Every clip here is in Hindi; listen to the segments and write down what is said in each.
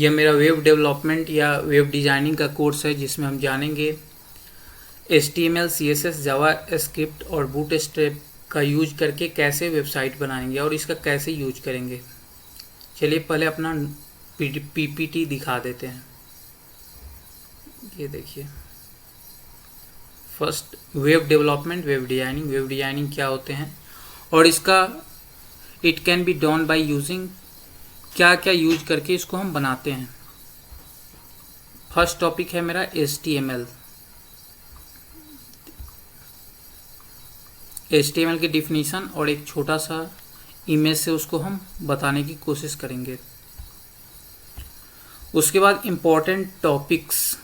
यह मेरा वेब डेवलपमेंट या वेब डिज़ाइनिंग का कोर्स है जिसमें हम जानेंगे HTML, CSS, जावास्क्रिप्ट और बूटस्ट्रैप का यूज करके कैसे वेबसाइट बनाएंगे और इसका कैसे यूज करेंगे। चलिए पहले अपना PPT दिखा देते हैं। ये देखिए, first web development, web designing क्या होते हैं और इसका it can be done by using, क्या क्या यूज करके इसको हम बनाते हैं। फर्स्ट टॉपिक है मेरा HTML की डिफिनीशन और एक छोटा सा इमेज से उसको हम बताने की कोशिश करेंगे। उसके बाद इम्पोर्टेंट टॉपिक्स,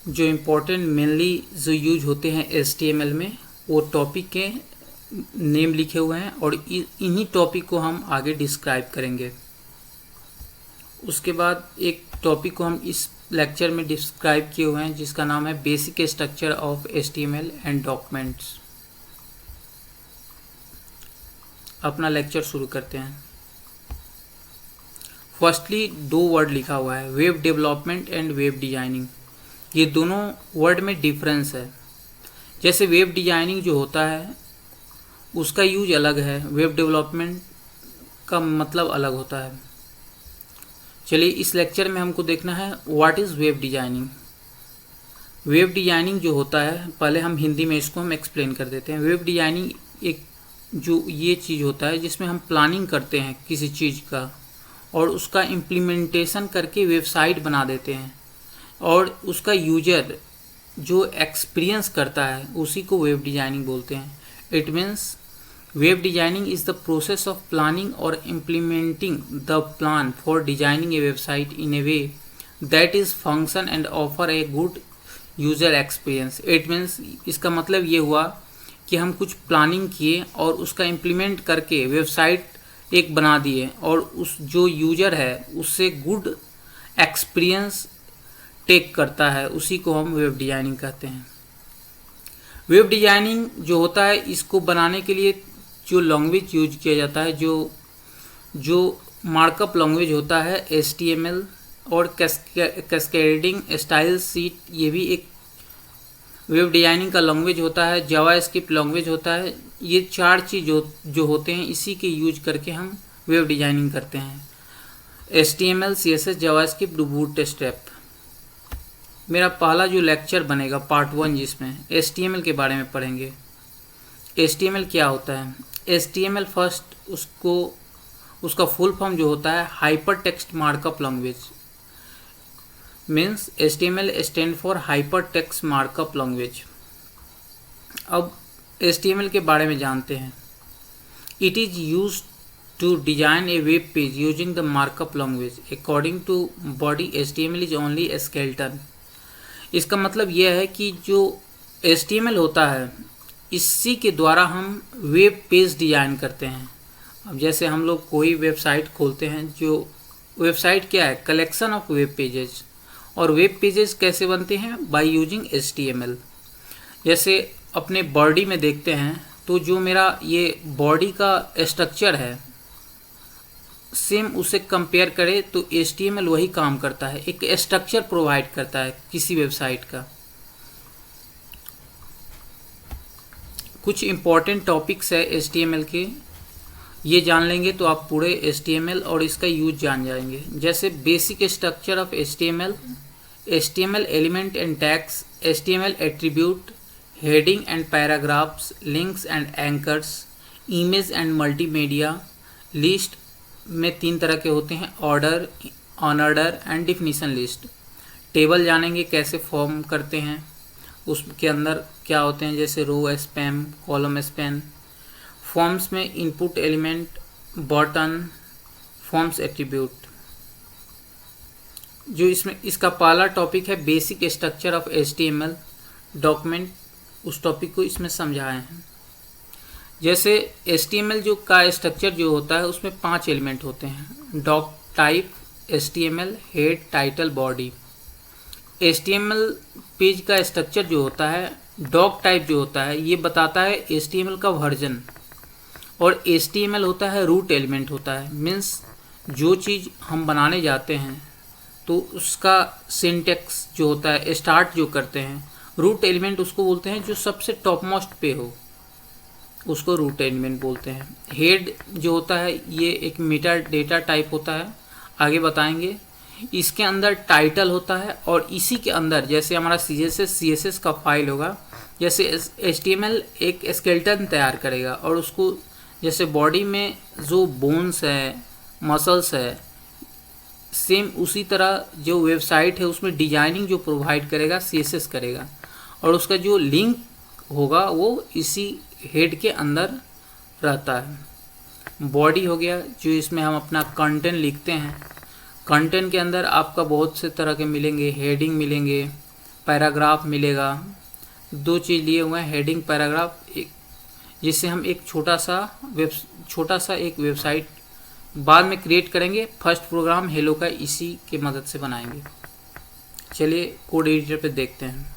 जो इम्पोर्टेंट मेनली जो यूज होते हैं HTML में, वो टॉपिक के नेम लिखे हुए हैं और इन्हीं टॉपिक को हम आगे डिस्क्राइब करेंगे। उसके बाद एक टॉपिक को हम इस लेक्चर में डिस्क्राइब किए हुए हैं जिसका नाम है basic structure of HTML and documents. अपना लेक्चर शुरू करते हैं। फर्स्टली 2 वर्ड लिखा हुआ है, web development and web designing. ये दोनों वर्ड में डिफरेंस है। जैसे वेब डिजाइनिंग जो होता है उसका यूज अलग है, वेब डेवलपमेंट का मतलब अलग होता है। चलिए इस लेक्चर में हमको देखना है what is web designing. Web designing जो होता है, पहले हम हिंदी में इसको हम एक्सप्लेन कर देते हैं। वेब डिजाइनिंग एक जो ये चीज़ होता है जिसमें हम प्लानिंग करते हैं किसी चीज़ का और उसका इम्प्लीमेंटेशन करके वेबसाइट बना देते हैं और उसका यूजर जो एक्सपीरियंस करता है उसी को वेब डिजाइनिंग बोलते हैं। It means web designing is the process of planning or implementing the plan for designing a website in a way that is function and offer a good user experience. It means इसका मतलब ये हुआ कि हम कुछ प्लानिंग किए और उसका इम्प्लीमेंट करके वेबसाइट एक बना दिए और उस जो यूजर है उससे गुड एक्सपीरियंस टेक करता है, उसी को हम वेब डिजाइनिंग कहते हैं। वेब डिजाइनिंग जो होता है इसको बनाने के लिए जो लैंग्वेज यूज किया जाता है, जो मार्कअप लैंग्वेज होता है HTML और कैस्केडिंग स्टाइल शीट, ये भी एक वेब डिजाइनिंग का लैंग्वेज होता है। जावास्क्रिप्ट लैंग्वेज होता है। ये 4 चीज़ जो होते हैं इसी के यूज करके हम वेब डिजाइनिंग करते हैं। HTML, CSS, JavaScript, bootstrap. मेरा पहला जो लेक्चर बनेगा पार्ट 1 जिसमें HTML के बारे में पढ़ेंगे। HTML क्या होता है? HTML फर्स्ट उसका फुल फॉर्म जो होता है hyper text markup language, means HTML stand for hyper text markup language. अब HTML के बारे में जानते हैं। It is use to design a web page using the markup language according to body. HTML is only a skeleton. इसका मतलब यह है कि जो HTML होता है इसी के द्वारा हम वेब पेज डिज़ाइन करते हैं। अब जैसे हम लोग कोई वेबसाइट खोलते हैं, जो वेबसाइट क्या है? Collection of web pages. और वेब पेजेस कैसे बनते हैं? By using HTML। जैसे अपने बॉडी में देखते हैं तो जो मेरा ये बॉडी का स्ट्रक्चर है सेम उसे कंपेयर करें तो HTML वही काम करता है, एक स्ट्रक्चर प्रोवाइड करता है किसी वेबसाइट का। कुछ इम्पॉर्टेंट टॉपिक्स है HTML के, ये जान लेंगे तो आप पूरे HTML और इसका यूज जान जाएंगे। जैसे basic structure of HTML element and tags, HTML attribute, heading and paragraphs, links and anchors, image and multimedia. List में 3 तरह के होते हैं, order, unordered and definition list. Table जानेंगे कैसे फॉर्म करते हैं, उसके अंदर क्या होते हैं, जैसे रो स्पैम, कॉलम स्पैन। फॉर्म्स में input element, button, forms attribute. जो इसमें इसका पहला टॉपिक है basic structure of HTML document, उस टॉपिक को इसमें समझाए हैं। जैसे HTML जो का स्ट्रक्चर जो होता है उसमें 5 एलिमेंट होते हैं, doctype, HTML, head, title, body. HTML page का स्ट्रक्चर जो होता है, डॉक टाइप जो होता है ये बताता है HTML का वर्जन, और HTML होता है रूट एलिमेंट होता है, मीन्स जो चीज़ हम बनाने जाते हैं तो उसका सिंटेक्स जो होता है, स्टार्ट जो करते हैं, रूट एलिमेंट उसको बोलते हैं जो सबसे टॉप मोस्ट पे हो, उसको रूट एलिमेंट बोलते हैं। हेड जो होता है ये एक मेटा डेटा टाइप होता है, आगे बताएंगे। इसके अंदर टाइटल होता है और इसी के अंदर जैसे हमारा CSS का फाइल होगा, जैसे HTML एक स्केलेटन तैयार करेगा और उसको जैसे बॉडी में जो बोन्स है, मसल्स है, सेम उसी तरह जो वेबसाइट है उसमें डिजाइनिंग जो प्रोवाइड करेगा CSS करेगा, और उसका जो लिंक होगा वो इसी हेड के अंदर रहता है। बॉडी हो गया जो इसमें हम अपना कंटेंट लिखते हैं। कंटेंट के अंदर आपका बहुत से तरह के मिलेंगे, हेडिंग मिलेंगे, पैराग्राफ मिलेगा। दो चीज़ लिए हुए हैं, हेडिंग पैराग्राफ, जिससे हम एक छोटा सा एक वेबसाइट बाद में क्रिएट करेंगे। फर्स्ट प्रोग्राम हेलो का इसी के मदद से बनाएंगे। चलिए कोड एडिटर पे देखते हैं,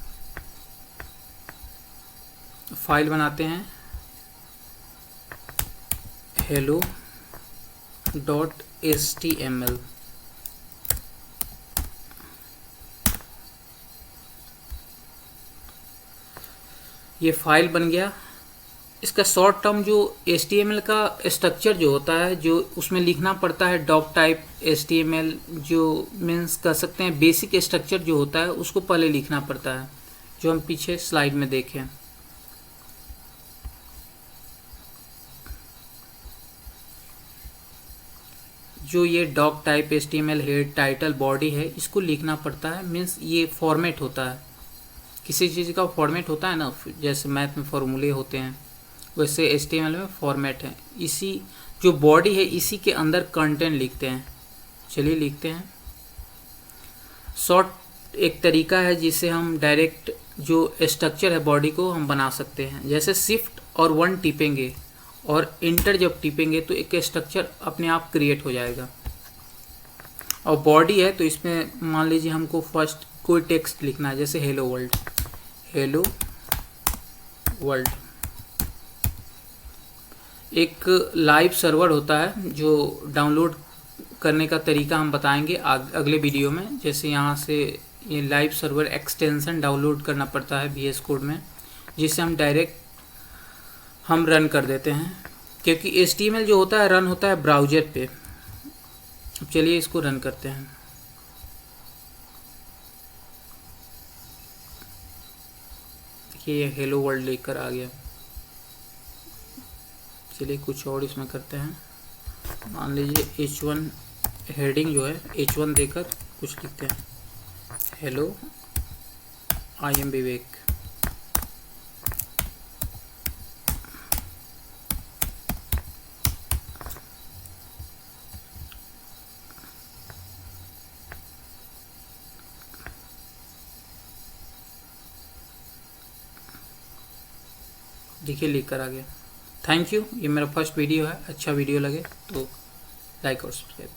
फाइल बनाते हैं hello.html। ये फाइल बन गया। इसका शॉर्ट टर्म जो HTML का स्ट्रक्चर जो होता है, जो उसमें लिखना पड़ता है डॉक टाइप HTML, जो मीन्स कर सकते हैं बेसिक स्ट्रक्चर जो होता है उसको पहले लिखना पड़ता है, जो हम पीछे स्लाइड में देखें। जो ये doctype HTML head title body है, इसको लिखना पड़ता है। मीन्स ये फॉर्मेट होता है, किसी चीज़ का फॉर्मेट होता है ना, जैसे मैथ में फॉर्मूले होते हैं वैसे HTML में फॉर्मेट है। इसी जो बॉडी है इसी के अंदर कंटेंट लिखते हैं। चलिए लिखते हैं। शॉर्ट एक तरीका है जिससे हम डायरेक्ट जो स्ट्रक्चर है बॉडी को हम बना सकते हैं। जैसे शिफ्ट और 1 टिपेंगे और इंटर जब टिपेंगे तो एक स्ट्रक्चर अपने आप क्रिएट हो जाएगा। और बॉडी है तो इसमें मान लीजिए हमको फर्स्ट कोई टेक्स्ट लिखना है, जैसे हेलो वर्ल्ड, हेलो वर्ल्ड। एक लाइव सर्वर होता है जो डाउनलोड करने का तरीका हम बताएंगे अगले वीडियो में। जैसे यहाँ से ये लाइव सर्वर एक्सटेंशन डाउनलोड करना पड़ता है VS कोड में, जिससे हम डायरेक्ट हम रन कर देते हैं, क्योंकि HTML जो होता है रन होता है ब्राउज़र पे। अब चलिए इसको रन करते हैं। देखिए ये हेलो वर्ल्ड लेकर आ गया। चलिए कुछ और इसमें करते हैं। मान लीजिए H1 हेडिंग जो है H1 देकर कुछ लिखते हैं, हेलो आई एम विवेक। देखिए लिख कर आ गया। Thank you. ये मेरा फर्स्ट वीडियो है, अच्छा वीडियो लगे तो लाइक और सब्सक्राइब।